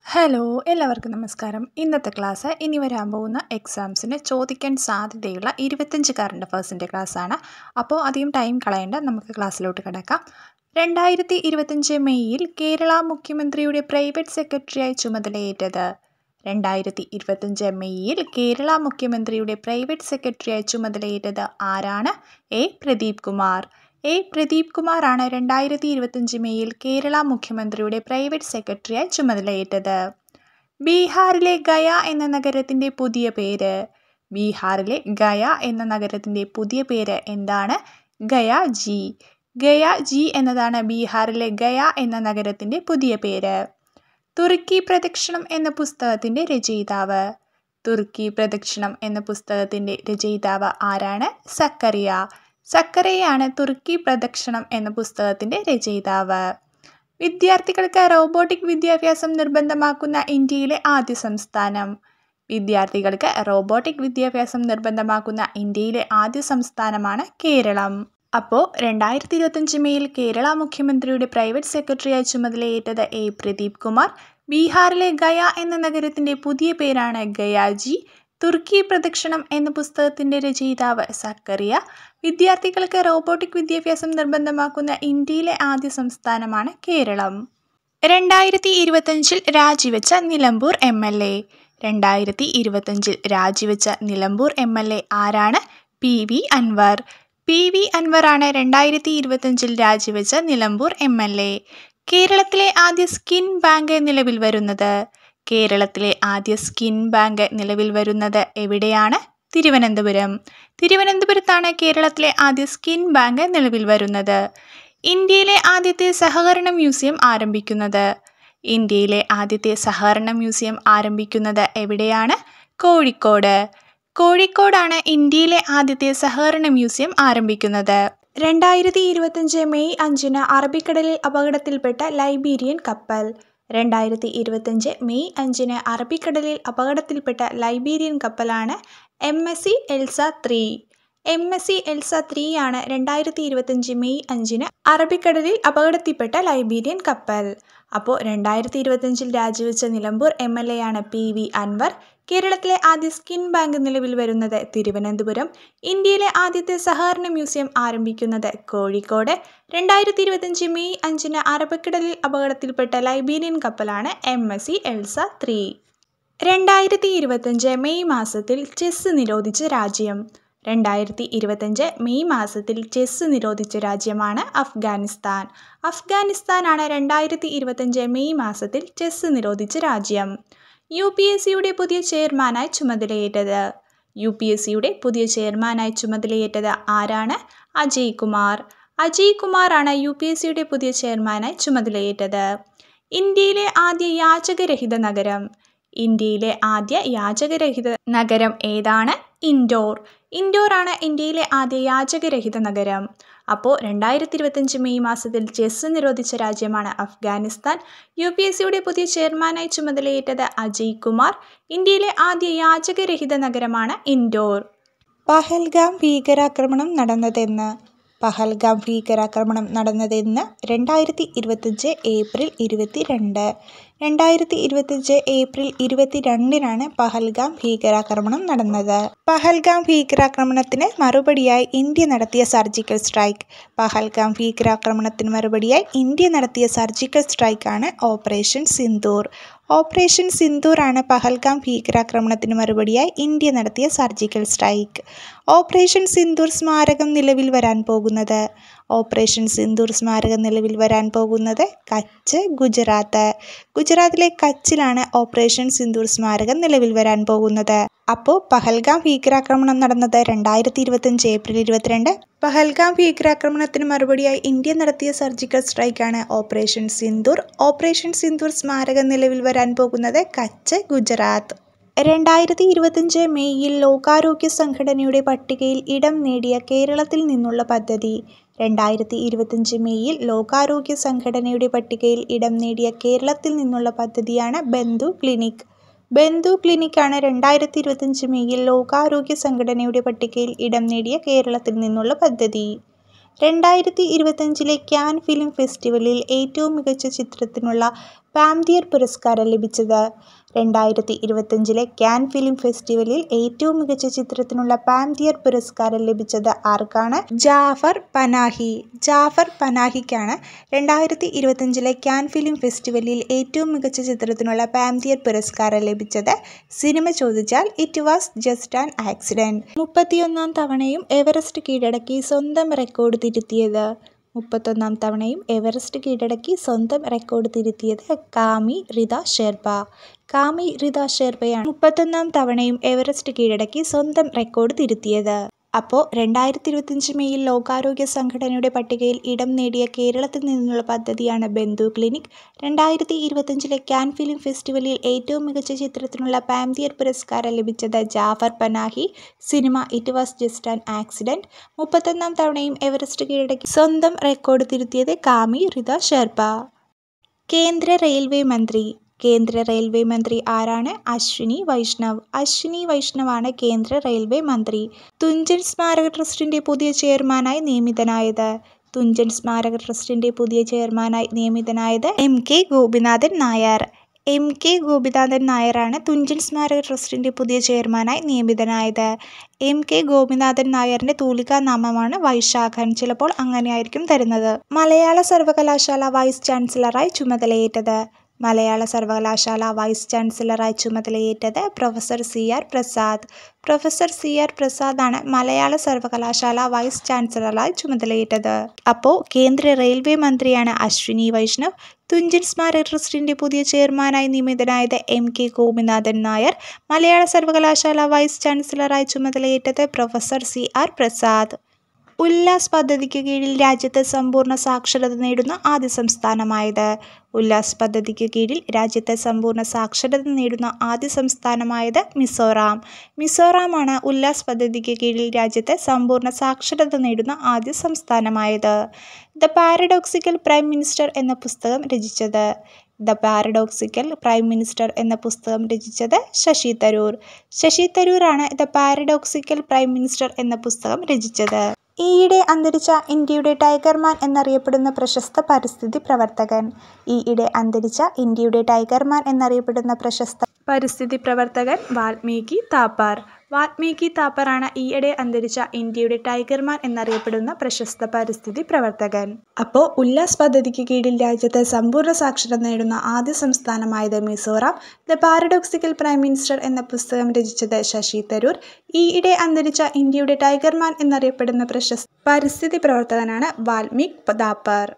Hello എല്ലാവർക്കും നമസ്കാരം. ഇന്നത്തെ ക്ലാസ് ഇനി വരാൻ പോകുന്ന എക്സാംസിന് ചോദിക്കാൻ സാധ്യതയുള്ള 25 കറണ്ട് അഫേഴ്സിൻ്റെ ക്ലാസ്സാണ്. അപ്പോൾ അധികം ടൈം കളയേണ്ട, നമുക്ക് ക്ലാസ്സിലോട്ട് കിടക്കാം. 2025 മെയ്യിൽ കേരള മുഖ്യമന്ത്രിയുടെ പ്രൈവറ്റ് സെക്രട്ടറിയായി ചുമതലയേറ്റത്. 2025 മെയ്യിൽ കേരള മുഖ്യമന്ത്രിയുടെ പ്രൈവറ്റ് സെക്രട്ടറിയായി ചുമതലയേറ്റത് ആരാണ്? എ. പ്രദീപ് കുമാർ. എ. പ്രദീപ് കുമാറാണ് 2025 മെയ്യിൽ കേരള മുഖ്യമന്ത്രിയുടെ പ്രൈവറ്റ് സെക്രട്ടറിയായി ചുമതലയേറ്റത്. ബീഹാറിലെ ഗയ എന്ന നഗരത്തിൻ്റെ പുതിയ പേര്. ബീഹാറിലെ ഗയ എന്ന നഗരത്തിൻ്റെ പുതിയ പേര് എന്താണ്? ഗയാജി. ഗയാജി എന്നതാണ് ബീഹാറിലെ ഗയ എന്ന നഗരത്തിൻ്റെ പുതിയ പേര്. തുർക്കി പ്രദക്ഷിണം എന്ന പുസ്തകത്തിൻ്റെ രചയിതാവ്. തുർക്കി പ്രദക്ഷിണം എന്ന പുസ്തകത്തിൻ്റെ രചയിതാവ് ആരാണ്? സക്കറിയ. സക്കറിയയാണ് തുർക്കി പ്രദക്ഷിണം എന്ന പുസ്തകത്തിൻ്റെ രചയിതാവ്. വിദ്യാർത്ഥികൾക്ക് റോബോട്ടിക് വിദ്യാഭ്യാസം നിർബന്ധമാക്കുന്ന ഇന്ത്യയിലെ ആദ്യ സംസ്ഥാനം. വിദ്യാർത്ഥികൾക്ക് റോബോട്ടിക് വിദ്യാഭ്യാസം നിർബന്ധമാക്കുന്ന ഇന്ത്യയിലെ ആദ്യ സംസ്ഥാനമാണ് കേരളം. അപ്പോൾ 2025 മെയ്യിൽ കേരള മുഖ്യമന്ത്രിയുടെ പ്രൈവറ്റ് സെക്രട്ടറിയായി ചുമതലയേറ്റത് എ. പ്രദീപ് കുമാർ. ബീഹാറിലെ ഗയ എന്ന നഗരത്തിൻ്റെ പുതിയ പേരാണ് ഗയാജി. തുർക്കി പ്രദക്ഷിണം എന്ന പുസ്തകത്തിൻ്റെ രചയിതാവ് സക്കറിയ. വിദ്യാർത്ഥികൾക്ക് റോബോട്ടിക് വിദ്യാഭ്യാസം നിർബന്ധമാക്കുന്ന ഇന്ത്യയിലെ ആദ്യ സംസ്ഥാനമാണ് കേരളം. 2025 രാജിവെച്ച നിലമ്പൂർ MLA. 2025 രാജിവെച്ച നിലമ്പൂർ MLA ആരാണ്? PV അൻവർ. PV അൻവറാണ് 2025 രാജിവെച്ച നിലമ്പൂർ MLA. കേരളത്തിലെ ആദ്യ സ്കിൻ ബാങ്ക് നിലവിൽ വരുന്നത്. കേരളത്തിലെ ആദ്യ സ്കിൻ ബാങ്ക് നിലവിൽ വരുന്നത് എവിടെയാണ്? തിരുവനന്തപുരം. തിരുവനന്തപുരത്താണ് കേരളത്തിലെ ആദ്യ സ്കിൻ ബാങ്ക് നിലവിൽ വരുന്നത്. ഇന്ത്യയിലെ ആദ്യത്തെ സഹകരണ മ്യൂസിയം ആരംഭിക്കുന്നത്. ഇന്ത്യയിലെ ആദ്യത്തെ സഹകരണ മ്യൂസിയം ആരംഭിക്കുന്നത് എവിടെയാണ്? കോഴിക്കോട്. കോഴിക്കോടാണ് ഇന്ത്യയിലെ ആദ്യത്തെ സഹകരണ മ്യൂസിയം ആരംഭിക്കുന്നത്. 2025 മെയ് 5 അറബിക്കടലിൽ അപകടത്തിൽപ്പെട്ട ലൈബീരിയൻ കപ്പൽ. 2025 മെയ് 5 അറബിക്കടലിൽ അപകടത്തിൽപ്പെട്ട ലൈബീരിയൻ കപ്പലാണ് MSC എൽസ 3. MSC എൽസ 3 ആണ് 2025 മെയ് 5 അറബിക്കടലിൽ അപകടത്തിൽപ്പെട്ട ലൈബീരിയൻ കപ്പൽ. അപ്പോൾ 2025 രാജിവെച്ച നിലമ്പൂർ MLA ആണ് PV അൻവർ. കേരളത്തിലെ ആദ്യ സ്കിൻ ബാങ്ക് നിലവിൽ വരുന്നത് തിരുവനന്തപുരം. ഇന്ത്യയിലെ ആദ്യത്തെ സഹകരണ മ്യൂസിയം ആരംഭിക്കുന്നത് കോഴിക്കോട്. 2025 മെയ് 5 അറബിക്കടലിൽ അപകടത്തിൽപ്പെട്ട ലൈബീരിയൻ കപ്പലാണ് MSC എൽസ 3. 2025 മെയ് മാസത്തിൽ ചെസ് നിരോധിച്ച രാജ്യം. 2025 മെയ് മാസത്തിൽ ചെസ് നിരോധിച്ച രാജ്യമാണ് അഫ്ഗാനിസ്ഥാൻ. അഫ്ഗാനിസ്ഥാനാണ് 2025 മെയ് മാസത്തിൽ ചെസ് നിരോധിച്ച രാജ്യം. UPSCയുടെ പുതിയ ചെയർമാനായി ചുമതലയേറ്റത്. UPSCയുടെ പുതിയ ചെയർമാനായി ചുമതലയേറ്റത് ആരാണ്? അജയ് കുമാർ. അജയ് കുമാറാണ് UPSCയുടെ പുതിയ ചെയർമാനായി ചുമതലയേറ്റത്. ഇന്ത്യയിലെ ആദ്യ യാചകരഹിത നഗരം. ഇന്ത്യയിലെ ആദ്യ യാചകരഹിത നഗരം ഏതാണ്? ഇൻഡോർ. ഇൻഡോറാണ് ഇന്ത്യയിലെ ആദ്യ യാചകരഹിത നഗരം. അപ്പോൾ 2025 മെയ് മാസത്തിൽ ചെസ് നിരോധിച്ച രാജ്യമാണ് അഫ്ഗാനിസ്ഥാൻ. UPSCയുടെ പുതിയ ചെയർമാനായി ചുമതലയേറ്റത് അജയ് കുമാർ. ഇന്ത്യയിലെ ആദ്യ യാചകരഹിത നഗരമാണ് ഇൻഡോർ. പഹൽഗാം ഭീകരാക്രമണം നടന്നതെന്ന്. പഹൽഗാം ഭീകരാക്രമണം നടന്നതെന്ന് 2025 ഏപ്രിൽ 22. 2025 ഏപ്രിൽ 22-നാണ് പഹൽഗാം ഭീകരാക്രമണം നടന്നത്. പഹൽഗാം ഭീകരാക്രമണത്തിന് മറുപടിയായി ഇന്ത്യ നടത്തിയ സർജിക്കൽ സ്ട്രൈക്ക്. പഹൽഗാം ഭീകരാക്രമണത്തിന് മറുപടിയായി ഇന്ത്യ നടത്തിയ സർജിക്കൽ സ്ട്രൈക്കാണ് ഓപ്പറേഷൻ സിന്ദൂർ. ഓപ്പറേഷൻ സിന്ദൂർ ആണ് പഹൽഗാം ഭീകരാക്രമണത്തിന് മറുപടിയായി ഇന്ത്യ നടത്തിയ സർജിക്കൽ സ്ട്രൈക്ക്. ഓപ്പറേഷൻ സിന്ദൂർ സ്മാരകം നിലവിൽ വരാൻ പോകുന്നത്. ഓപ്പറേഷൻ സിന്ദൂർ സ്മാരകം നിലവിൽ വരാൻ പോകുന്നത് കച്ച്, ഗുജറാത്ത്. ഗുജറാത്തിലെ കച്ചിലാണ് ഓപ്പറേഷൻ സിന്ദൂർ സ്മാരകം നിലവിൽ വരാൻ പോകുന്നത്. അപ്പോൾ പഹൽഗാം ഭീകരാക്രമണം നടന്നത് 2025 ഏപ്രിൽ 22. പഹൽഗാം ഭീകരാക്രമണത്തിന് മറുപടിയായി ഇന്ത്യ നടത്തിയ സർജിക്കൽ സ്ട്രൈക്കാണ് ഓപ്പറേഷൻ സിന്ദൂർ. ഓപ്പറേഷൻ സിന്ദൂർ സ്മാരകം നിലവിൽ വരാൻ പോകുന്നത് കച്ച്, ഗുജറാത്ത്. 2025 മെയ്യിൽ ലോകാരോഗ്യ സംഘടനയുടെ പട്ടികയിൽ ഇടം നേടിയ കേരളത്തിൽ നിന്നുള്ള പദ്ധതി. 2025 മെയ്യിൽ ലോകാരോഗ്യ സംഘടനയുടെ പട്ടികയിൽ ഇടം നേടിയ കേരളത്തിൽ നിന്നുള്ള പദ്ധതിയാണ് ബന്ധു ക്ലിനിക്. ബന്ധു ക്ലിനിക്കാണ് 2025 മെയ്യിൽ ലോകാരോഗ്യ സംഘടനയുടെ പട്ടികയിൽ ഇടം നേടിയ കേരളത്തിൽ നിന്നുള്ള പദ്ധതി. 2025 കാൻ ഫിലിം ഫെസ്റ്റിവലിൽ ഏറ്റവും മികച്ച ചിത്രത്തിനുള്ള പാംതിയർ പുരസ്കാരം ലഭിച്ചത്? 2025 കാൻ ഫിലിം ഫെസ്റ്റിവലിൽ ഏറ്റവും മികച്ച ചിത്രത്തിനുള്ള പാംതിയർ പുരസ്കാരം ലഭിച്ചത് ആർക്കാണ്? Jafar Panahi. ജാഫർ പനാഹിക്കാണ് 2025 കാൻ ഫിലിം ഫെസ്റ്റിവലിൽ ഏറ്റവും മികച്ച ചിത്രത്തിനുള്ള പാംതിയർ പുരസ്കാരം ലഭിച്ചത്. സിനിമ ചോദിച്ചാൽ it was just an accident. 31ാം തവണയും എവറസ്റ്റ് കീഴടക്കി സ്വന്തം റെക്കോർഡ് തിരുത്തിയത്? 31ാം തവണയും എവറസ്റ്റ് കീഴടക്കി സ്വന്തം റെക്കോർഡ് തിരുത്തിയത് കാമി റിത ഷെർപ്പ. കാമി റിത ഷെർപ്പയാണ് 31ാം തവണയും എവറസ്റ്റ് കീഴടക്കി സ്വന്തം റെക്കോർഡ് തിരുത്തിയത്. അപ്പോൾ 2025 മെയ്യിൽ ലോകാരോഗ്യ സംഘടനയുടെ പട്ടികയിൽ ഇടം നേടിയ കേരളത്തിൽ നിന്നുള്ള പദ്ധതിയാണ് ബന്ധു ക്ലിനിക്. 2025 കാൻ ഫിലിം ഫെസ്റ്റിവലിൽ ഏറ്റവും മികച്ച ചിത്രത്തിനുള്ള പാംതിയർ പുരസ്കാരം ലഭിച്ചത് Jafar പനാഹി. Cinema it was just an accident. 31ാം തവണയും എവറസ്റ്റ് കീഴടക്കി സ്വന്തം റെക്കോർഡ് തിരുത്തിയത് കാമി റിത ഷെർപ്പ. കേന്ദ്ര റെയിൽവേ മന്ത്രി. കേന്ദ്ര റെയിൽവേ മന്ത്രി ആരാണ്? അശ്വിനി വൈഷ്ണവ്. അശ്വിനി വൈഷ്ണവാണ് കേന്ദ്ര റെയിൽവേ മന്ത്രി. തുഞ്ചൻ സ്മാരക ട്രസ്റ്റിന്റെ പുതിയ ചെയർമാനായി നിയമിതനായത്? തുഞ്ചൻ സ്മാരക ട്രസ്റ്റിന്റെ പുതിയ ചെയർമാനായി നിയമിതനായത് MK ഗോപിനാഥൻ നായർ. MK ഗോപിനാഥൻ നായരാണ് തുഞ്ചൻ സ്മാരക ട്രസ്റ്റിന്റെ പുതിയ ചെയർമാനായി നിയമിതനായത്. MK ഗോപിനാഥൻ നായരിന്റെ തൂലികാ നാമമാണ് വൈശാഖൻ. ചിലപ്പോൾ അങ്ങനെയായിരിക്കും തരുന്നത്. മലയാള സർവകലാശാല വൈസ് ചാൻസലറായി ചുമതലയേറ്റത്? മലയാള സർവകലാശാല വൈസ് ചാൻസലറായി ചുമതലയേറ്റത് professor CR Prasad. Professor CR പ്രസാദാണ് മലയാള സർവകലാശാല വൈസ് ചാൻസലറായി ചുമതലയേറ്റത്. അപ്പോൾ കേന്ദ്ര റെയിൽവേ മന്ത്രിയാണ് അശ്വിനി വൈഷ്ണവ്. തുഞ്ചൻ സ്മാരക ട്രസ്റ്റിന്റെ പുതിയ ചെയർമാനായി നിയമിതനായത് MK ഗോപിനാഥൻ നായർ. മലയാള സർവകലാശാല വൈസ് ചാൻസലറായി ചുമതലയേറ്റത് പ്രൊഫസർ CR പ്രസാദ്. ഉല്ലാസ് പദ്ധതിക്ക് കീഴിൽ രാജ്യത്ത് സമ്പൂർണ്ണ സാക്ഷരത നേടുന്ന ആദ്യ സംസ്ഥാനമായത്? ഉല്ലാസ് പദ്ധതിക്ക് കീഴിൽ രാജ്യത്ത് സമ്പൂർണ്ണ സാക്ഷരത നേടുന്ന ആദ്യ സംസ്ഥാനമായത് മിസോറാം. മിസോറാമാണ് ഉല്ലാസ് പദ്ധതിക്ക് കീഴിൽ രാജ്യത്ത് സമ്പൂർണ്ണ സാക്ഷരത നേടുന്ന ആദ്യ സംസ്ഥാനമായത്. ദ പാരഡോക്സിക്കൽ പ്രൈം മിനിസ്റ്റർ എന്ന പുസ്തകം രചിച്ചത്? ദ പാരഡോക്സിക്കൽ പ്രൈം മിനിസ്റ്റർ എന്ന പുസ്തകം രചിച്ചത് ശശി തരൂർ. ശശി തരൂറാണ് ദ പാരഡോക്സിക്കൽ പ്രൈം മിനിസ്റ്റർ എന്ന പുസ്തകം രചിച്ചത്. ഈയിടെ അന്തരിച്ച ഇന്ത്യയുടെ ടൈഗർമാൻ എന്നറിയപ്പെടുന്ന പ്രശസ്ത പരിസ്ഥിതി പ്രവർത്തകൻ? ഈയിടെ അന്തരിച്ച ഇന്ത്യയുടെ ടൈഗർമാൻ എന്നറിയപ്പെടുന്ന പ്രശസ്ത പരിസ്ഥിതി പ്രവർത്തകൻ വാൽമീകി താപ്പർ. വാൽമീകി താപ്പറാണ് ഈയിടെ അന്തരിച്ച ഇന്ത്യയുടെ ടൈഗർമാൻ എന്നറിയപ്പെടുന്ന പ്രശസ്ത പരിസ്ഥിതി പ്രവർത്തകൻ. അപ്പോൾ ഉല്ലാസ് പദ്ധതിക്ക് കീഴിൽ രാജ്യത്ത് സമ്പൂർണ്ണ സാക്ഷരത നേടുന്ന ആദ്യ സംസ്ഥാനമായത് Mizoram. The paradoxical prime minister എന്ന പുസ്തകം രചിച്ചത് ശശി തരൂർ. ഈയിടെ അന്തരിച്ച ഇന്ത്യയുടെ ടൈഗർമാൻ എന്നറിയപ്പെടുന്ന പ്രശസ്ത പരിസ്ഥിതി പ്രവർത്തകനാണ് വാൽമീകി താപ്പർ.